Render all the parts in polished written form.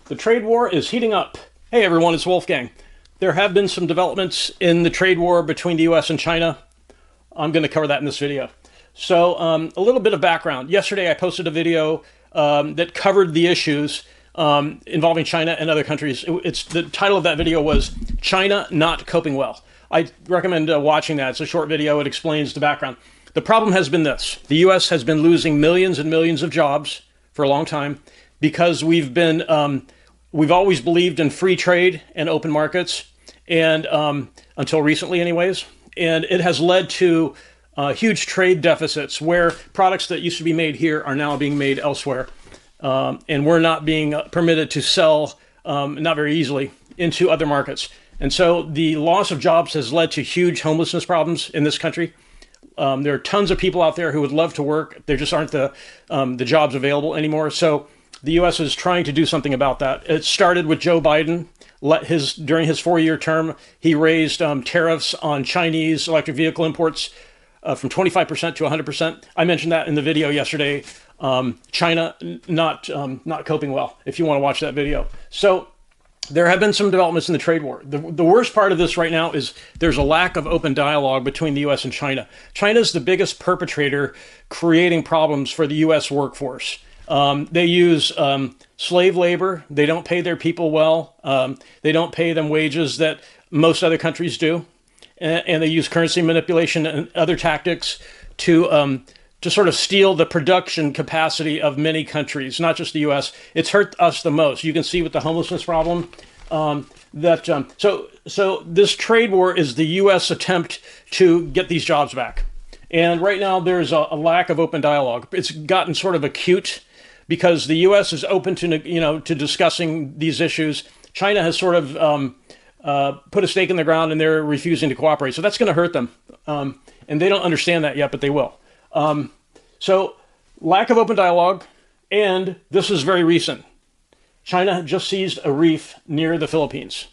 The trade war is heating up. Hey everyone, it's Wolfgang. There have been some developments in the trade war between the US and China. I'm going to cover that in this video. So a little bit of background. Yesterday I posted a video that covered the issues involving China and other countries. The title of that video was China Not Coping Well. I recommend watching that. It's a short video. It explains the background. The problem has been this. The US has been losing millions and millions of jobs for a long time because we've always believed in free trade and open markets, and until recently anyways. And it has led to huge trade deficits where products that used to be made here are now being made elsewhere. And we're not being permitted to sell, not very easily, into other markets. And so the loss of jobs has led to huge homelessness problems in this country. There are tons of people out there who would love to work. There just aren't the jobs available anymore. So the U.S. is trying to do something about that. It started with Joe Biden. During his 4-year term, he raised tariffs on Chinese electric vehicle imports from 25% to 100%. I mentioned that in the video yesterday. China not coping well, if you want to watch that video. So there have been some developments in the trade war. The worst part of this right now is there's a lack of open dialogue between the U.S. and China. China is the biggest perpetrator creating problems for the U.S. workforce. They use slave labor. They don't pay their people well. They don't pay them wages that most other countries do. And they use currency manipulation and other tactics to sort of steal the production capacity of many countries, not just the U.S. It's hurt us the most. You can see with the homelessness problem so this trade war is the U.S. attempt to get these jobs back. And right now there's a lack of open dialogue. It's gotten sort of acute because the U.S. is open to discussing these issues. China has sort of put a stake in the ground and they're refusing to cooperate. So that's going to hurt them. And they don't understand that yet, but they will. So lack of open dialogue, and this is very recent. China just seized a reef near the Philippines.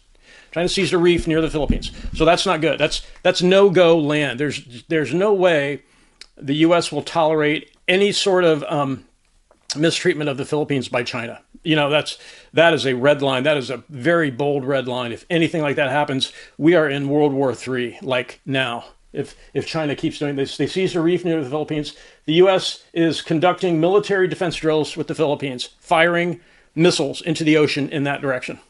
China seized a reef near the Philippines. So that's not good. That's no-go land. There's no way the U.S. will tolerate any sort of mistreatment of the Philippines by China. That is a red line. That is a very bold red line. If anything like that happens, we are in World War III, like now. If China keeps doing this, they seized a reef near the Philippines. The U.S. is conducting military defense drills with the Philippines, firing missiles into the ocean in that direction,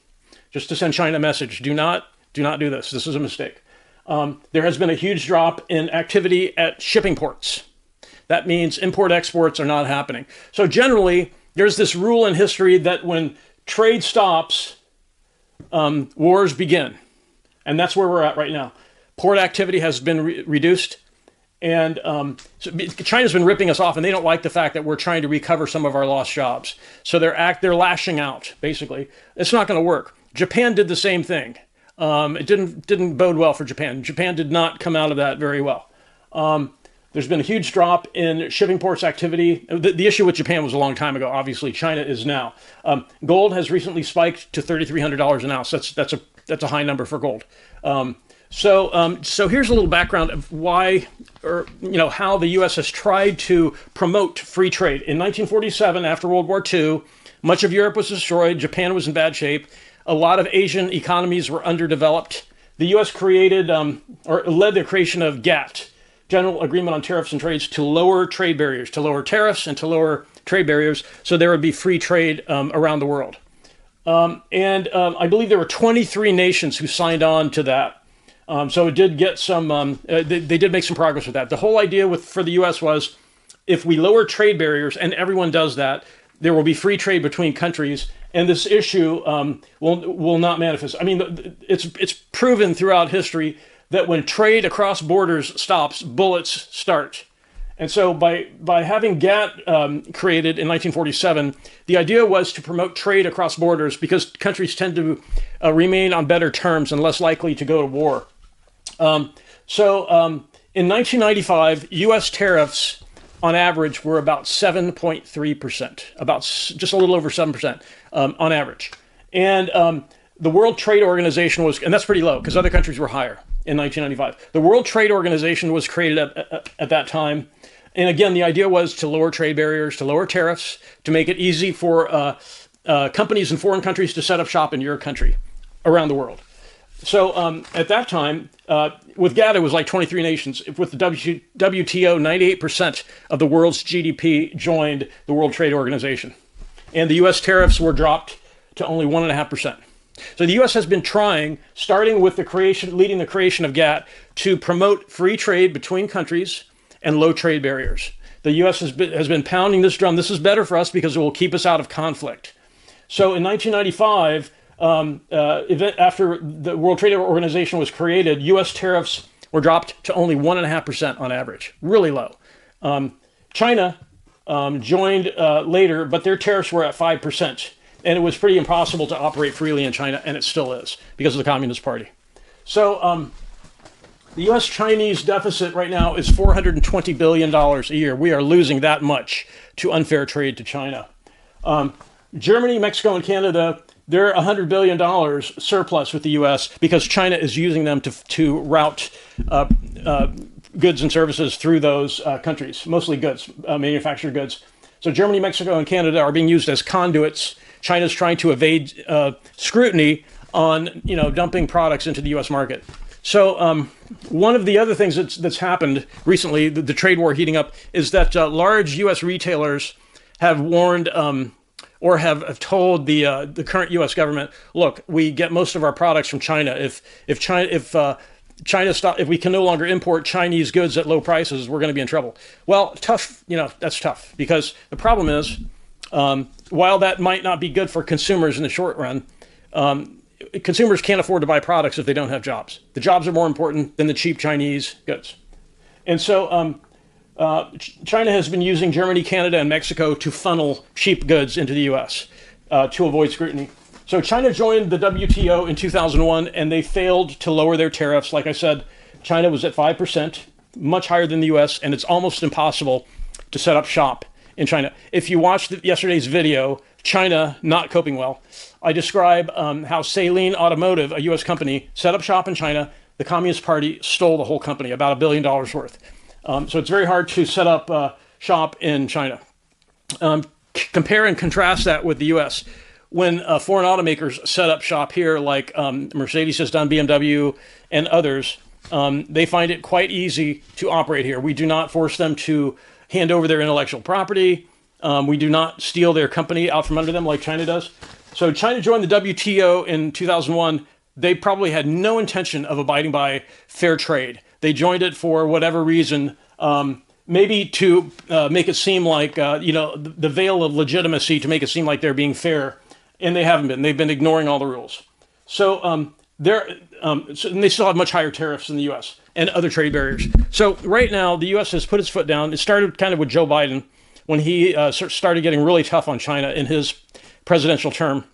just to send China a message: do not do this. This is a mistake. There has been a huge drop in activity at shipping ports. That means import-exports are not happening. So generally, there's this rule in history that when trade stops, wars begin. And that's where we're at right now. Port activity has been reduced. And so China's been ripping us off, and they don't like the fact that we're trying to recover some of our lost jobs. So they're lashing out, basically. It's not going to work. Japan did the same thing. It didn't bode well for Japan. Japan did not come out of that very well. There's been a huge drop in shipping ports activity. The issue with Japan was a long time ago. Obviously, China is now. Gold has recently spiked to $3,300 an ounce. That's a high number for gold. So here's a little background of why, how the U.S. has tried to promote free trade. In 1947, after World War II, much of Europe was destroyed. Japan was in bad shape. A lot of Asian economies were underdeveloped. The U.S. created or led the creation of GATT, General Agreement on Tariffs and Trades, to lower trade barriers, to lower tariffs and to lower trade barriers, so there would be free trade around the world. I believe there were 23 nations who signed on to that. So it did get some, they did make some progress with that. The whole idea for the U.S. was, if we lower trade barriers, and everyone does that, there will be free trade between countries, and this issue will not manifest. I mean, it's proven throughout history that when trade across borders stops, bullets start. And so by having GATT created in 1947, the idea was to promote trade across borders because countries tend to remain on better terms and less likely to go to war. In 1995, U.S. tariffs on average were about 7.3%, about just a little over 7% on average. And the World Trade Organization and that's pretty low because other countries were higher in 1995. The World Trade Organization was created at that time. And again, the idea was to lower trade barriers, to lower tariffs, to make it easy for companies in foreign countries to set up shop in your country around the world. So at that time, with GATT, it was like 23 nations. With the WTO, 98% of the world's GDP joined the World Trade Organization. And the U.S. tariffs were dropped to only 1.5%. So the U.S. has been trying, starting with leading the creation of GATT, to promote free trade between countries and low trade barriers. The U.S. has been pounding this drum. This is better for us because it will keep us out of conflict. So in 1995, after the World Trade Organization was created, U.S. tariffs were dropped to only 1.5% on average, really low. China joined later, but their tariffs were at 5%. And it was pretty impossible to operate freely in China, and it still is, because of the Communist Party. So the U.S.-Chinese deficit right now is $420 billion a year. We are losing that much to unfair trade to China. Germany, Mexico, and Canada, they're $100 billion surplus with the U.S. because China is using them to route goods and services through those countries, mostly goods, manufactured goods. So Germany, Mexico, and Canada are being used as conduits. China's trying to evade scrutiny on, dumping products into the U.S. market. So one of the other things that's happened recently, the trade war heating up, is that large U.S. retailers have warned or have told the current U.S. government, look, we get most of our products from China. If we can no longer import Chinese goods at low prices, we're going to be in trouble. Well, tough, that's tough, because the problem is, while that might not be good for consumers in the short run, consumers can't afford to buy products if they don't have jobs. The jobs are more important than the cheap Chinese goods. And so China has been using Germany, Canada, and Mexico to funnel cheap goods into the U.S. To avoid scrutiny. So China joined the WTO in 2001, and they failed to lower their tariffs. Like I said, China was at 5%, much higher than the U.S., and it's almost impossible to set up shop in China. If you watched yesterday's video, China not coping well, I describe how Saline Automotive, a U.S. company, set up shop in China. The Communist Party stole the whole company, about $1 billion worth. So it's very hard to set up shop in China. Compare and contrast that with the U.S. When foreign automakers set up shop here, like Mercedes has done, BMW, and others, they find it quite easy to operate here. We do not force them to hand over their intellectual property. We do not steal their company out from under them like China does. So China joined the WTO in 2001. They probably had no intention of abiding by fair trade. They joined it for whatever reason, maybe to make it seem like, the veil of legitimacy, to make it seem like they're being fair. And they haven't been. They've been ignoring all the rules. So and they still have much higher tariffs than the U.S. and other trade barriers. So right now, the U.S. has put its foot down. It started kind of with Joe Biden when he started getting really tough on China in his presidential term.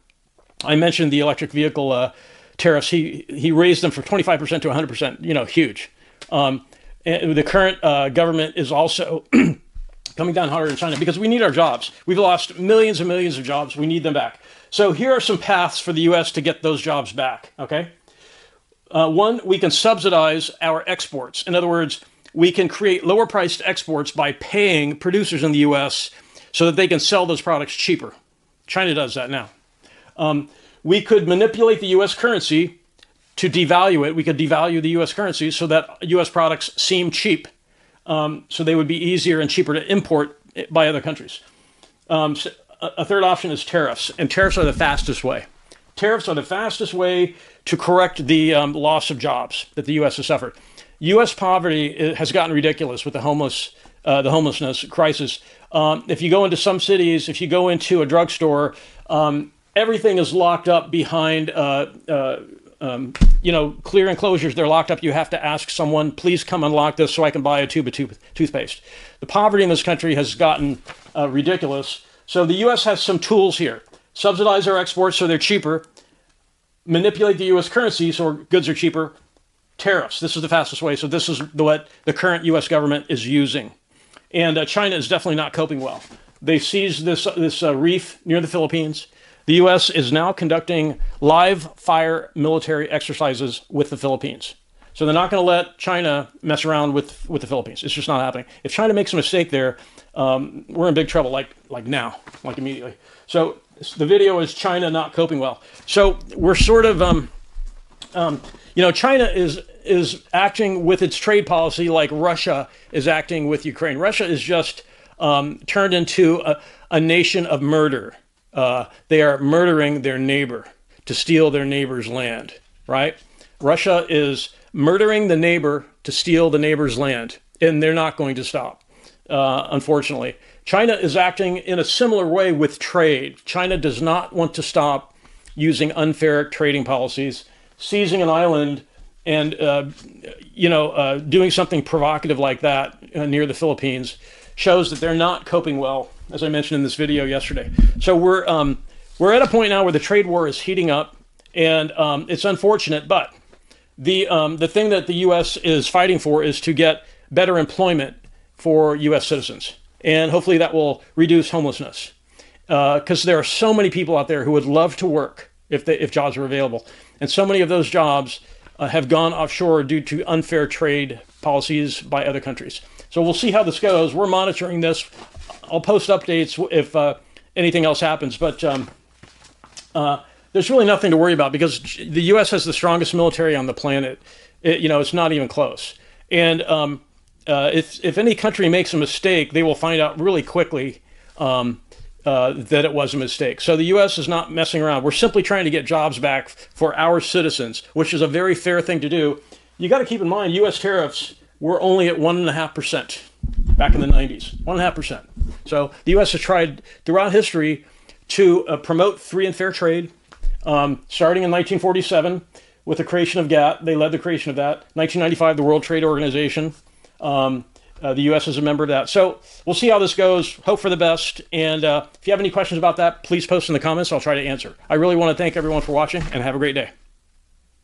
I mentioned the electric vehicle tariffs. He raised them from 25% to 100%. Huge. And the current government is also coming down harder in China because we need our jobs. We've lost millions and millions of jobs. We need them back. So here are some paths for the U.S. to get those jobs back, okay? One, we can subsidize our exports. In other words, we can create lower-priced exports by paying producers in the U.S. so that they can sell those products cheaper. China does that now. We could manipulate the U.S. currency to devalue it. We could devalue the U.S. currency so that U.S. products seem cheap, so they would be easier and cheaper to import by other countries. A third option is tariffs, and tariffs are the fastest way. Tariffs are the fastest way to correct the loss of jobs that the U.S. has suffered. U.S. poverty has gotten ridiculous with the homelessness crisis. If you go into some cities, if you go into a drugstore, everything is locked up behind clear enclosures. They're locked up. You have to ask someone, please come unlock this so I can buy a tube of toothpaste. The poverty in this country has gotten ridiculous. So the U.S. has some tools here. Subsidize our exports so they're cheaper. Manipulate the U.S. currency so our goods are cheaper. Tariffs. This is the fastest way. So this is what the current U.S. government is using. And China is definitely not coping well. They seized this reef near the Philippines. The U.S. is now conducting live fire military exercises with the Philippines. So they're not going to let China mess around with the Philippines. It's just not happening. If China makes a mistake there, we're in big trouble, like now, like immediately. So The video is China not coping well. So we're sort of, China is acting with its trade policy like Russia is acting with Ukraine. Russia is just turned into a nation of murder. They are murdering their neighbor to steal their neighbor's land, right? Russia is murdering the neighbor to steal the neighbor's land, and they're not going to stop, unfortunately. China is acting in a similar way with trade. China does not want to stop using unfair trading policies, seizing an island and, doing something provocative like that near the Philippines shows that they're not coping well, as I mentioned in this video yesterday. So we're at a point now where the trade war is heating up, and it's unfortunate, but the thing that the U.S. is fighting for is to get better employment for U.S. citizens. And hopefully that will reduce homelessness, because there are so many people out there who would love to work if jobs are available. And so many of those jobs have gone offshore due to unfair trade policies by other countries. So we'll see how this goes. We're monitoring this. I'll post updates if anything else happens. But there's really nothing to worry about because the U.S. has the strongest military on the planet. It's not even close. And if any country makes a mistake, they will find out really quickly that it was a mistake. So the U.S. is not messing around. We're simply trying to get jobs back for our citizens, which is a very fair thing to do. You got to keep in mind, U.S. tariffs were only at 1.5% back in the 90s, 1.5%. So the U.S. has tried throughout history to promote free and fair trade, starting in 1947 with the creation of GATT. They led the creation of that. 1995, the World Trade Organization. The U.S. is a member of that. So we'll see how this goes. Hope for the best. And if you have any questions about that, please post in the comments. I'll try to answer. I really want to thank everyone for watching and have a great day.